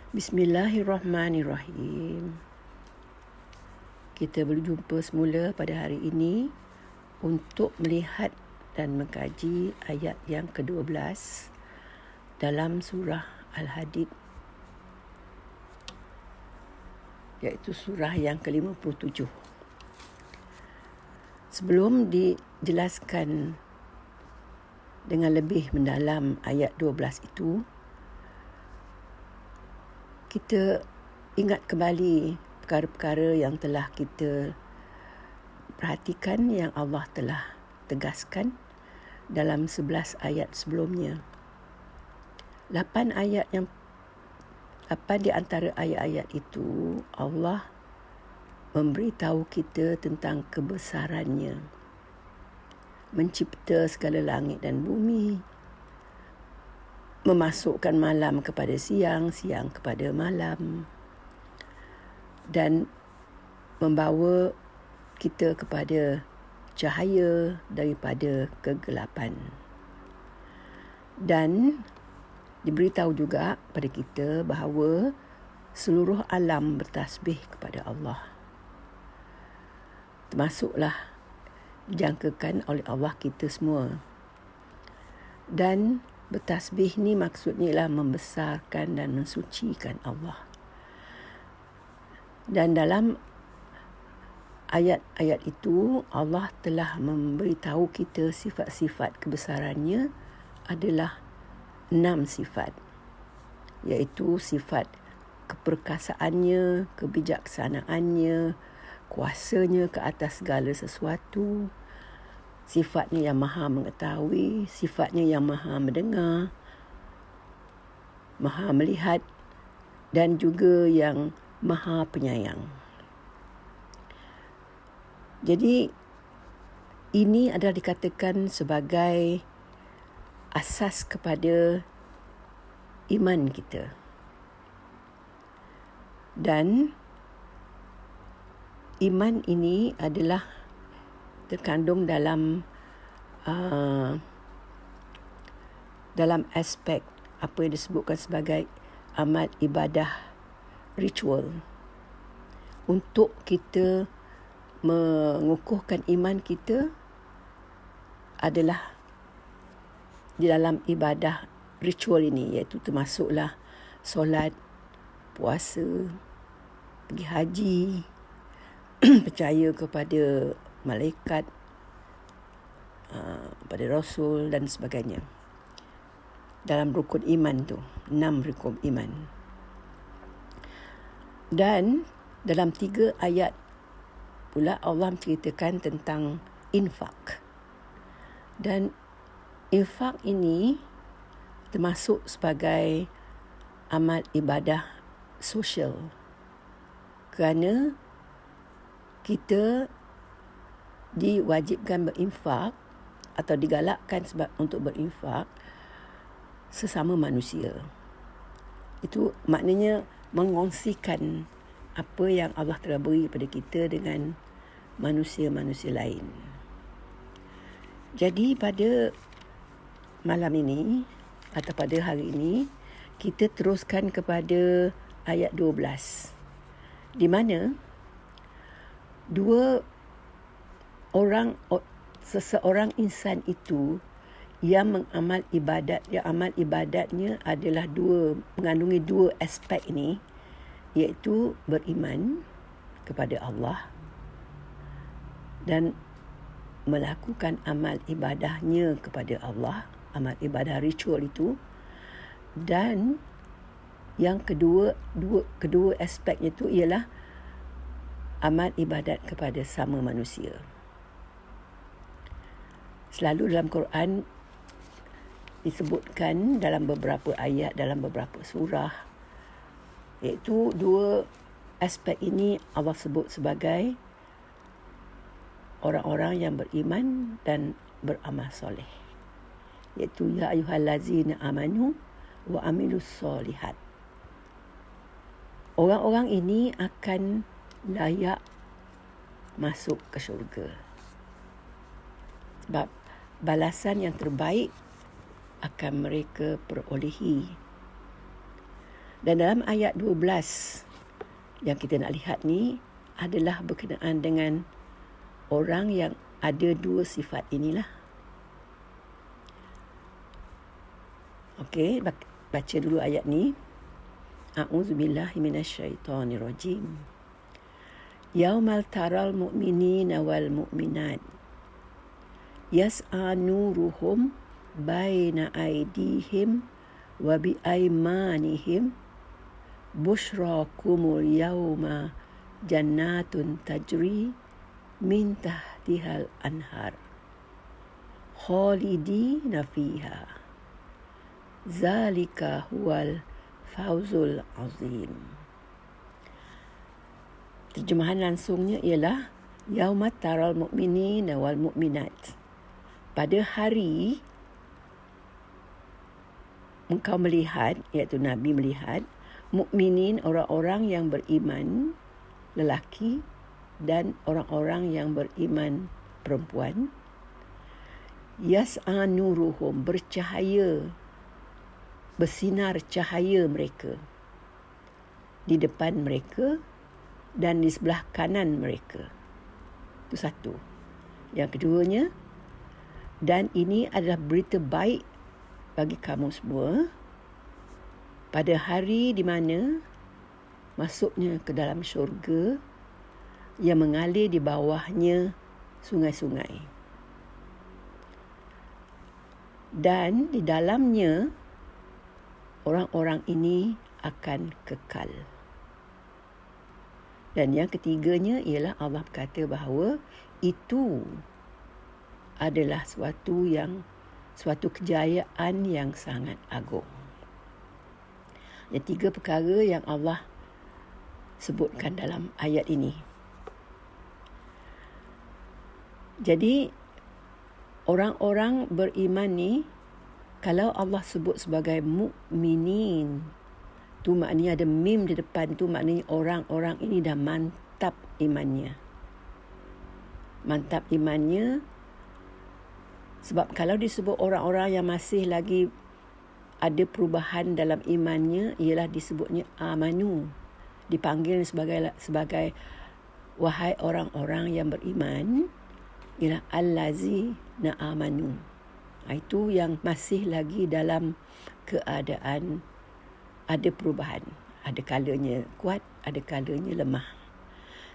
Bismillahirrahmanirrahim. Kita berjumpa semula pada hari ini untuk melihat dan mengkaji ayat yang ke-12 dalam surah Al-Hadid, iaitu surah yang ke-57. Sebelum dijelaskan dengan lebih mendalam ayat 12 itu, kita ingat kembali perkara-perkara yang telah kita perhatikan yang Allah telah tegaskan dalam 11 ayat sebelumnya. 8 di antara ayat-ayat itu Allah memberitahu kita tentang kebesarannya, mencipta segala langit dan bumi, memasukkan malam kepada siang, siang kepada malam, dan membawa kita kepada cahaya daripada kegelapan. Dan diberitahu juga pada kita bahawa seluruh alam bertasbih kepada Allah. Termasuklah dijangkakan oleh Allah kita semua. Dan bertasbih ni maksudnya ialah membesarkan dan mensucikan Allah. Dan dalam ayat-ayat itu Allah telah memberitahu kita sifat-sifat kebesarannya adalah 6 sifat, iaitu sifat keperkasaannya, kebijaksanaannya, kuasanya ke atas segala sesuatu, sifatnya yang maha mengetahui, sifatnya yang maha mendengar, maha melihat, dan juga yang maha penyayang. Jadi ini adalah dikatakan sebagai asas kepada iman kita. Dan iman ini adalah terkandung dalam aspek apa yang disebutkan sebagai amal ibadah ritual. Untuk kita mengukuhkan iman kita adalah di dalam ibadah ritual ini, iaitu termasuklah solat, puasa, pergi haji, percaya kepada malaikat, pada Rasul dan sebagainya. Dalam rukun iman tu, 6 rukun iman. Dan dalam 3 ayat pula Allah menceritakan tentang infak. Dan infak ini termasuk sebagai amal ibadah sosial. Kerana kita diwajibkan berinfak atau digalakkan untuk berinfak sesama manusia. Itu maknanya mengongsikan apa yang Allah telah beri kepada kita dengan manusia-manusia lain. Jadi pada malam ini atau pada hari ini kita teruskan kepada ayat 12, di mana seseorang insan itu yang mengamal ibadat, yang amal ibadatnya adalah mengandungi 2 aspek ini, iaitu beriman kepada Allah dan melakukan amal ibadahnya kepada Allah, amal ibadah ritual itu. Dan yang kedua aspeknya itu ialah amal ibadat kepada sama manusia. Selalu dalam Quran disebutkan dalam beberapa ayat, dalam beberapa surah, iaitu 2 aspek ini Allah sebut sebagai orang-orang yang beriman dan beramal soleh, iaitu ya ayyuhallazina amanu wa amilus solihat. Orang-orang ini akan layak masuk ke syurga, sebab balasan yang terbaik akan mereka perolehi. Dan dalam ayat 12 yang kita nak lihat ni adalah berkenaan dengan orang yang ada dua sifat inilah. Okey, baca dulu ayat ni. A'udzubillahi minasyaitonirrajim. Yaumal taral mu'minina wal mu'minat yas'a nuruhum baina aydihim wa bi aymanihim busyrakumul yauma jannatun tajri min tahtihal anhar khalidina fiha zalika huwal fawzul azim. Terjemahan langsungnya ialah yaumat taral mu'minina wal mu'minat. Pada hari engkau melihat, iaitu Nabi melihat, mukminin, orang-orang yang beriman lelaki dan orang-orang yang beriman perempuan, yas'a nuruhum, bercahaya, bersinar cahaya mereka di depan mereka dan di sebelah kanan mereka. Itu satu. Yang keduanya, dan ini adalah berita baik bagi kamu semua pada hari di mana masuknya ke dalam syurga yang mengalir di bawahnya sungai-sungai. Dan di dalamnya orang-orang ini akan kekal. Dan yang ketiganya ialah Allah berkata bahawa itu adalah suatu kejayaan yang sangat agung. Ada tiga perkara yang Allah sebutkan dalam ayat ini. Jadi orang-orang beriman ni, kalau Allah sebut sebagai mukminin, tu maknanya ada mim di depan, tu maknanya orang-orang ini dah mantap imannya. Mantap imannya, sebab kalau disebut orang-orang yang masih lagi ada perubahan dalam imannya, ialah disebutnya amanu. Dipanggil sebagai wahai orang-orang yang beriman, ialah allazina amanu. Itu yang masih lagi dalam keadaan ada perubahan. Ada kalanya kuat, ada kalanya lemah.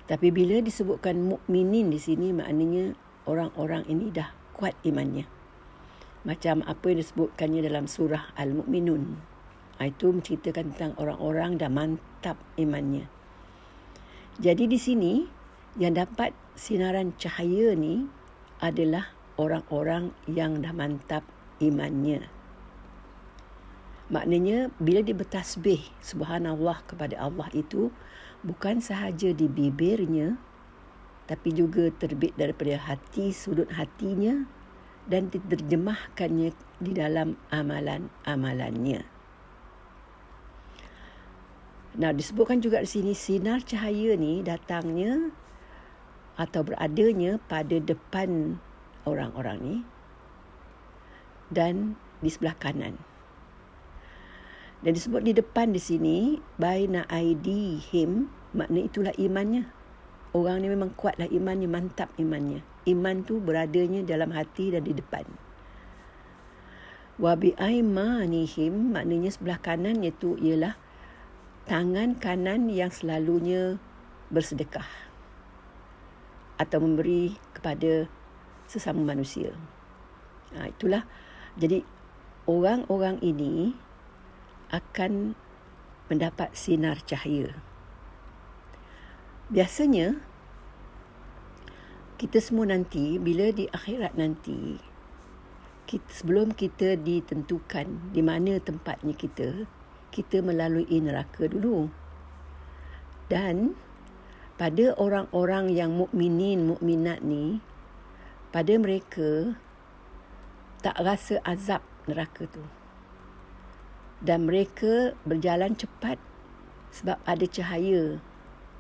Tapi bila disebutkan mukminin di sini, maknanya orang-orang ini dah kuat imannya. Macam apa yang disebutkannya dalam surah Al-Mu'minun. Itu menceritakan tentang orang-orang dah mantap imannya. Jadi di sini yang dapat sinaran cahaya ni adalah orang-orang yang dah mantap imannya. Maknanya bila dia bertasbih subhanallah kepada Allah itu bukan sahaja di bibirnya, tapi juga terbit daripada hati, sudut hatinya, dan diterjemahkannya di dalam amalan-amalannya. Nah, disebutkan juga di sini sinar cahaya ni datangnya atau beradanya pada depan orang-orang ni dan di sebelah kanan. Dan disebut di depan di sini, baina aidihim, makna itulah imannya. Orang ni memang kuatlah imannya, mantap imannya. Iman tu beradanya dalam hati dan di depan. Wa bi aymanihim, maknanya sebelah kanan, iaitu ialah tangan kanan yang selalunya bersedekah atau memberi kepada sesama manusia. Itulah. Jadi orang-orang ini akan mendapat sinar cahaya. Biasanya kita semua nanti, bila di akhirat nanti, sebelum kita ditentukan di mana tempatnya kita melalui neraka dulu. Dan pada orang-orang yang mukminin, mukminat ni, pada mereka tak rasa azab neraka tu. Dan mereka berjalan cepat sebab ada cahaya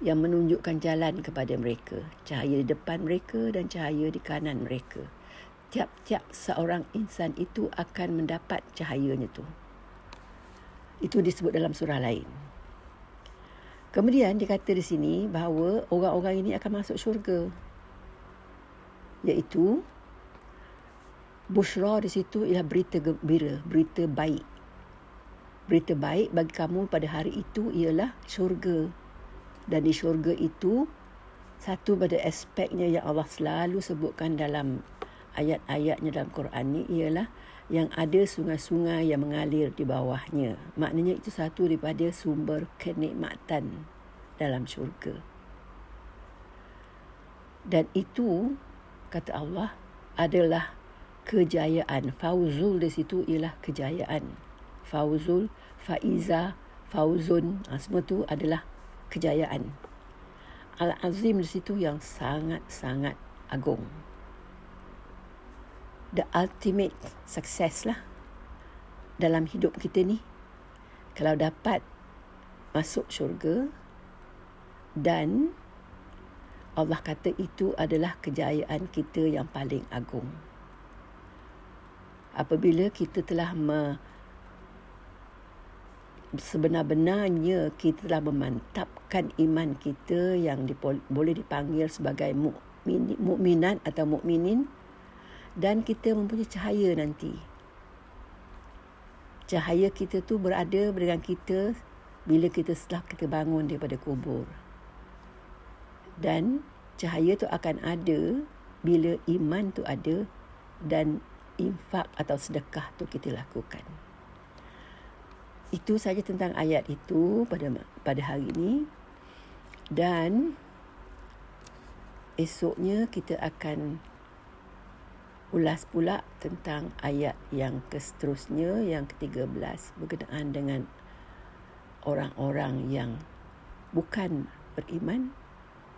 yang menunjukkan jalan kepada mereka. Cahaya di depan mereka dan cahaya di kanan mereka. Tiap-tiap seorang insan itu akan mendapat cahayanya tu. Itu disebut dalam surah lain. Kemudian dikata di sini bahawa orang-orang ini akan masuk syurga. Iaitu busyra di situ ialah berita gembira, berita baik. Berita baik bagi kamu pada hari itu ialah syurga. Dan di syurga itu, satu pada aspeknya yang Allah selalu sebutkan dalam ayat-ayatnya dalam Quran ni ialah yang ada sungai-sungai yang mengalir di bawahnya. Maknanya itu satu daripada sumber kenikmatan dalam syurga. Dan itu, kata Allah, adalah kejayaan. Fauzul di situ ialah kejayaan. Fauzul, faiza, fauzun, semua itu adalah kejayaan. Al-Azim di situ yang sangat-sangat agung. The ultimate success lah dalam hidup kita ni. Kalau dapat masuk syurga dan Allah kata itu adalah kejayaan kita yang paling agung. Apabila kita telah sebenar-benarnya kita telah memantapkan iman kita yang boleh dipanggil sebagai mukminat atau mukminin, dan kita mempunyai cahaya nanti. Cahaya kita tu berada dengan kita bila setelah kita bangun daripada kubur. Dan cahaya tu akan ada bila iman tu ada dan infak atau sedekah tu kita lakukan. Itu saja tentang ayat itu pada hari ini. Dan esoknya kita akan ulas pula tentang ayat yang seterusnya, yang ke-13, berkenaan dengan orang-orang yang bukan beriman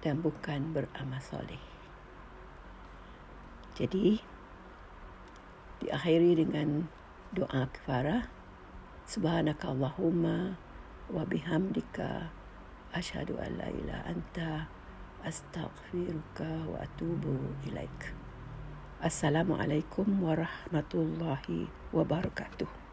dan bukan beramal soleh. Jadi, diakhiri dengan doa kafarah. Subhanakallahumma wa bihamdika asyhadu an la ilaha anta astaghfiruka wa atubu ilaik. Assalamualaikum warahmatullahi wabarakatuh.